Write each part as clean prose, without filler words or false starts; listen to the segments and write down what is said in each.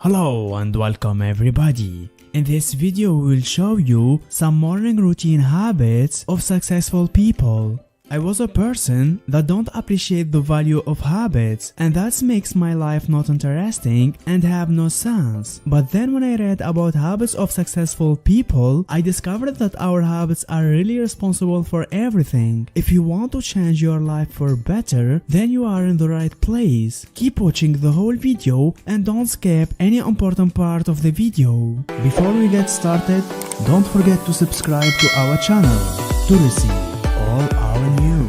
Hello and welcome everybody. In this video we will show you some morning routine habits of successful people. I was a person that don't appreciate the value of habits, and that makes my life not interesting and have no sense. But then when I read about habits of successful people, I discovered that our habits are really responsible for everything. If you want to change your life for better, then you are in the right place. Keep watching the whole video and don't skip any important part of the video. Before we get started, don't forget to subscribe to our channel to receive all our news.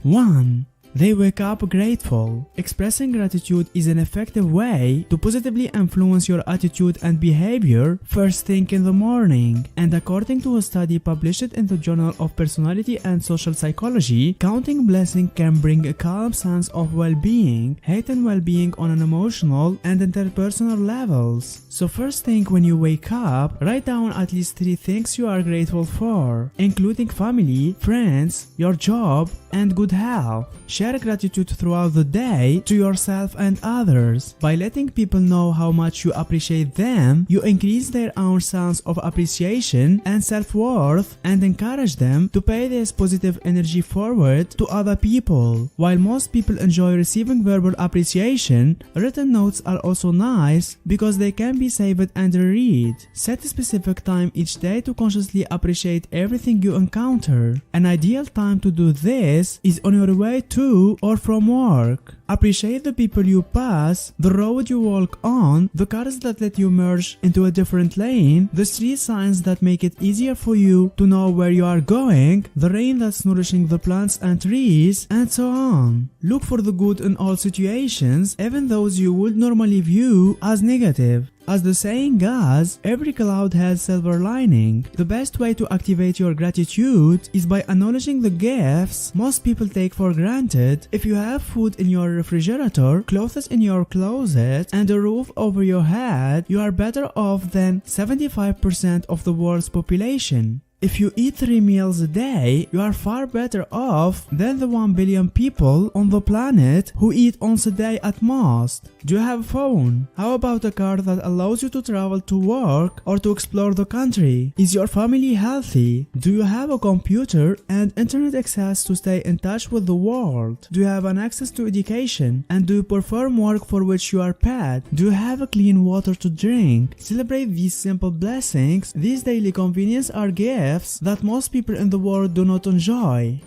1. They wake up grateful. Expressing gratitude is an effective way to positively influence your attitude and behavior first thing in the morning. And according to a study published in the Journal of Personality and Social Psychology, counting blessings can bring a calm sense of well-being, health and well-being on an emotional and interpersonal levels. So first thing when you wake up, write down at least 3 things you are grateful for, including family, friends, your job, and good health. Share gratitude throughout the day to yourself and others. By letting people know how much you appreciate them, you increase their own sense of appreciation and self-worth and encourage them to pay this positive energy forward to other people. While most people enjoy receiving verbal appreciation, written notes are also nice because they can be saved and reread. Set a specific time each day to consciously appreciate everything you encounter. An ideal time to do this is on your way to or from work. Appreciate the people you pass, the road you walk on, the cars that let you merge into a different lane, the street signs that make it easier for you to know where you are going, the rain that's nourishing the plants and trees, and so on. Look for the good in all situations, even those you would normally view as negative. As the saying goes, every cloud has silver lining. The best way to activate your gratitude is by acknowledging the gifts most people take for granted. If you have food in your refrigerator, clothes in your closet, and a roof over your head, you are better off than 75% of the world's population. If you eat 3 meals a day, you are far better off than the 1 billion people on the planet who eat once a day at most. Do you have a phone? How about a car that allows you to travel to work or to explore the country? Is your family healthy? Do you have a computer and internet access to stay in touch with the world? Do you have an access to education? And do you perform work for which you are paid? Do you have a clean water to drink? Celebrate these simple blessings. These daily conveniences are gifts that most people in the world do not enjoy.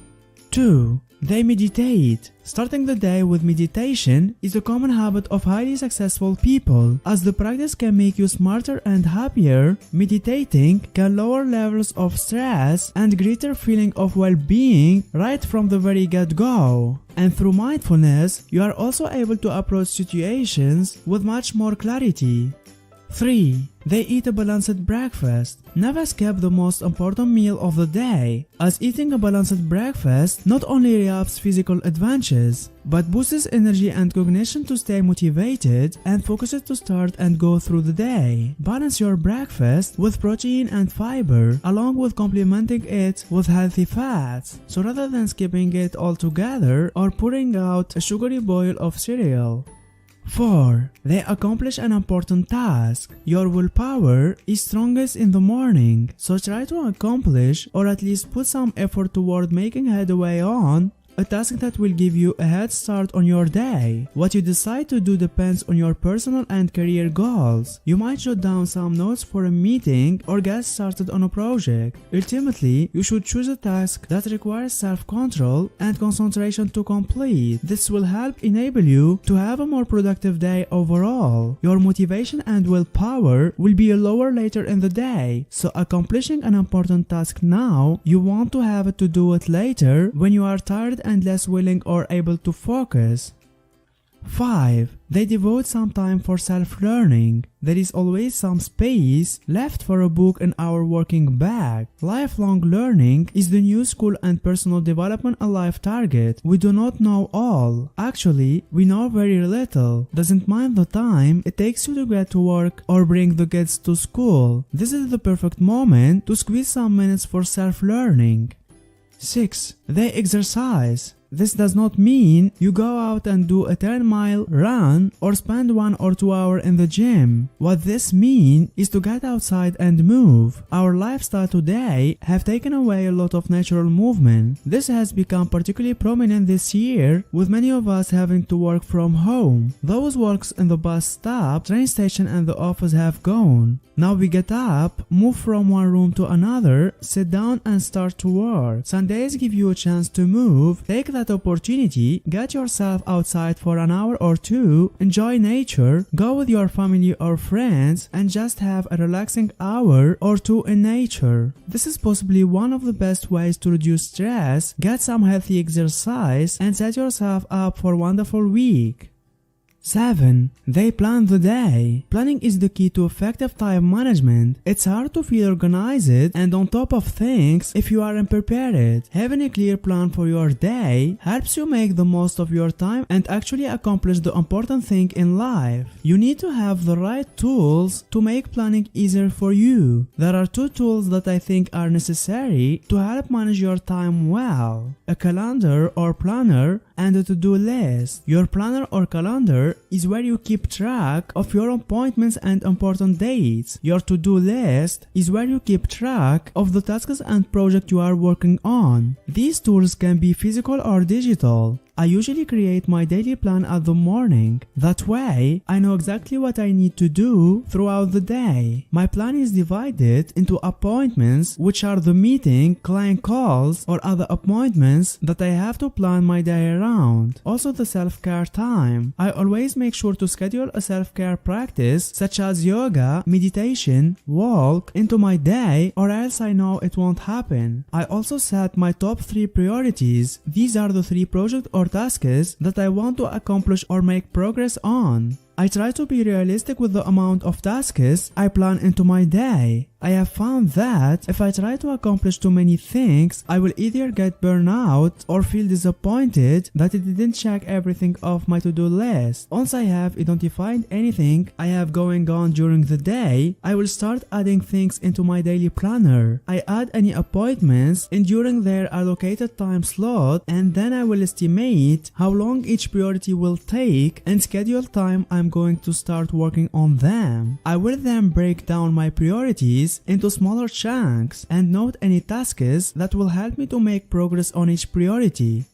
2. They meditate. Starting the day with meditation is a common habit of highly successful people. As the practice can make you smarter and happier, meditating can lower levels of stress and greater feeling of well-being right from the very get-go. And through mindfulness, you are also able to approach situations with much more clarity. 3. They eat a balanced breakfast. Never skip the most important meal of the day, as eating a balanced breakfast not only re-ups physical advantages, but boosts energy and cognition to stay motivated and focused to start and go through the day. Balance your breakfast with protein and fiber, along with complementing it with healthy fats, so rather than skipping it altogether or pouring out a sugary bowl of cereal. 4. They accomplish an important task. Your willpower is strongest in the morning, so try to accomplish or at least put some effort toward making headway on a task that will give you a head start on your day. What you decide to do depends on your personal and career goals. You might jot down some notes for a meeting or get started on a project. Ultimately, you should choose a task that requires self-control and concentration to complete. This will help enable you to have a more productive day overall. Your motivation and willpower will be lower later in the day, so accomplishing an important task now, you want to have to do it later when you are tired and less willing or able to focus. 5. They devote some time for self-learning. There is always some space left for a book in our working bag. Lifelong learning is the new school and personal development a life target. We do not know all. Actually, we know very little. Doesn't mind the time it takes you to get to work or bring the kids to school. This is the perfect moment to squeeze some minutes for self-learning. 6. They exercise. This does not mean you go out and do a 10-mile run or spend 1 or 2 hours in the gym. What this means is to get outside and move. Our lifestyle today have taken away a lot of natural movement. This has become particularly prominent this year, with many of us having to work from home. Those works in the bus stop, train station and the office have gone. Now we get up, move from one room to another, sit down and start to work. Sundays give you a chance to move. Take that opportunity, get yourself outside for an hour or two, enjoy nature, go with your family or friends and just have a relaxing hour or two in nature. This is possibly one of the best ways to reduce stress, get some healthy exercise and set yourself up for a wonderful week. 7. They plan the day. Planning is the key to effective time management. It's hard to feel organized and on top of things if you are unprepared. Having a clear plan for your day helps you make the most of your time and actually accomplish the important thing in life. You need to have the right tools to make planning easier for you. There are 2 tools that I think are necessary to help manage your time well: a calendar or planner and a to-do list. Your planner or calendar is where you keep track of your appointments and important dates. Your to-do list is where you keep track of the tasks and projects you are working on. These tools can be physical or digital. I usually create my daily plan at the morning. That way, I know exactly what I need to do throughout the day. My plan is divided into appointments, which are the meeting, client calls, or other appointments that I have to plan my day around. Also the self-care time. I always make sure to schedule a self-care practice such as yoga, meditation, walk into my day or else I know it won't happen. I also set my top 3 priorities. These are the 3 projects or tasks that I want to accomplish or make progress on. I try to be realistic with the amount of tasks I plan into my day. I have found that if I try to accomplish too many things, I will either get burned out or feel disappointed that it didn't check everything off my to-do list. Once I have identified anything I have going on during the day, I will start adding things into my daily planner. I add any appointments and during their allocated time slot, and then I will estimate how long each priority will take and schedule time I'm going to start working on them. I will then break down my priorities into smaller chunks and note any tasks that will help me to make progress on each priority.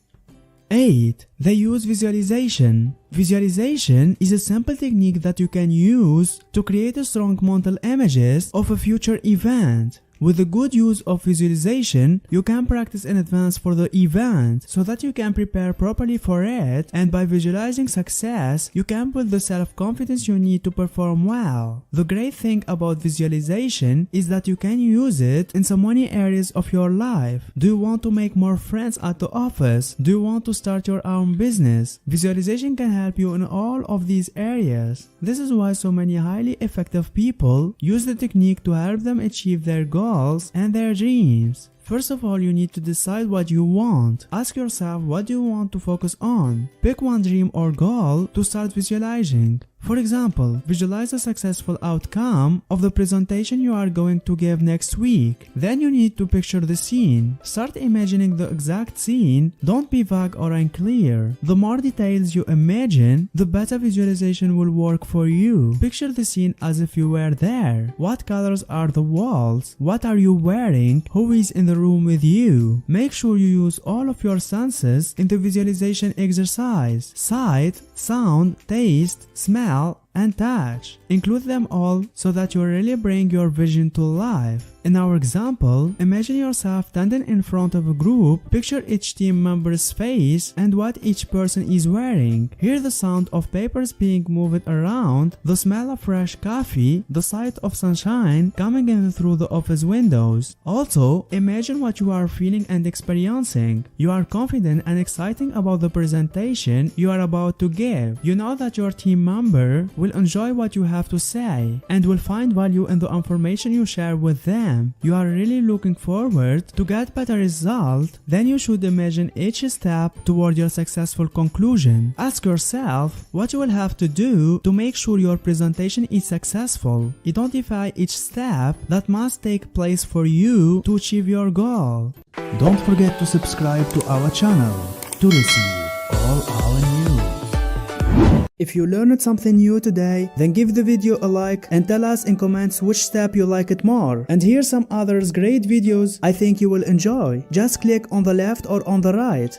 8. They use visualization. Visualization is a simple technique that you can use to create a strong mental images of a future event. With the good use of visualization, you can practice in advance for the event so that you can prepare properly for it, and by visualizing success, you can build the self-confidence you need to perform well. The great thing about visualization is that you can use it in so many areas of your life. Do you want to make more friends at the office? Do you want to start your own business? Visualization can help you in all of these areas. This is why so many highly effective people use the technique to help them achieve their goals and their dreams. First of all, you need to decide what you want. Ask yourself, what do you want to focus on? Pick one dream or goal to start visualizing. For example, visualize a successful outcome of the presentation you are going to give next week. Then you need to picture the scene. Start imagining the exact scene. Don't be vague or unclear. The more details you imagine, the better visualization will work for you. Picture the scene as if you were there. What colors are the walls? What are you wearing? Who is in the room with you? Make sure you use all of your senses in the visualization exercise. Sight, sound, taste, smell, and touch. Include them all so that you really bring your vision to life. In our example, imagine yourself standing in front of a group, picture each team member's face and what each person is wearing. Hear the sound of papers being moved around, the smell of fresh coffee, the sight of sunshine coming in through the office windows. Also, imagine what you are feeling and experiencing. You are confident and excited about the presentation you are about to give. You know that your team member will enjoy what you have to say and will find value in the information you share with them. You are really looking forward to get better result. Then you should imagine each step toward your successful conclusion. Ask yourself what you will have to do to make sure your presentation is successful. Identify each step that must take place for you to achieve your goal. Don't forget to subscribe to our channel. to receive all our news. If you learned something new today, then give the video a like and tell us in comments which step you like it more. And here's some others great videos I think you will enjoy. Just click on the left or on the right.